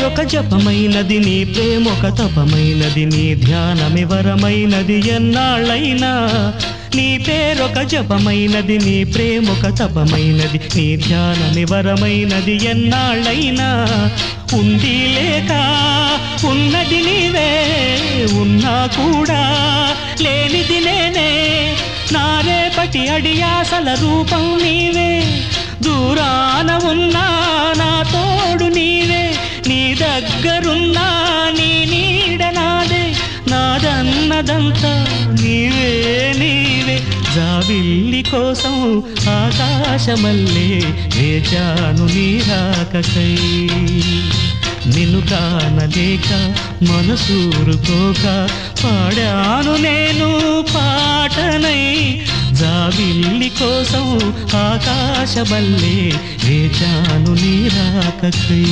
పేరొక జపమైనది నీ ప్రేమొక తపమైనది నీ ధ్యానమే వరమైనది ఎన్నాళ్ళైనా నీ పేరొక జపమైనది నీ ప్రేమొక తపమైనది నీ ధ్యానమే వరమైనది ఎన్నాళ్ళైనా ఉండి లేక ఉన్నది నీవే ఉన్నా కూడా లేనిది నేనే నా రేపటి అడియాసల రూపం నీవే దూరాన ఉన్నా నా తోడు నీవే నీ దగ్గరున్నా నీ నీడ నాదే నాదన్నదంతా నీవే నీవే జాబిల్లి కోసం ఆకాశమల్లే వేచాను నీ రాకకై నిన్ను కానలేక మనసూరుకోక పాడాను నేను పాటనై జాబిల్లి కోసం ఆకాశమల్లే వేచాను నీ రాకకై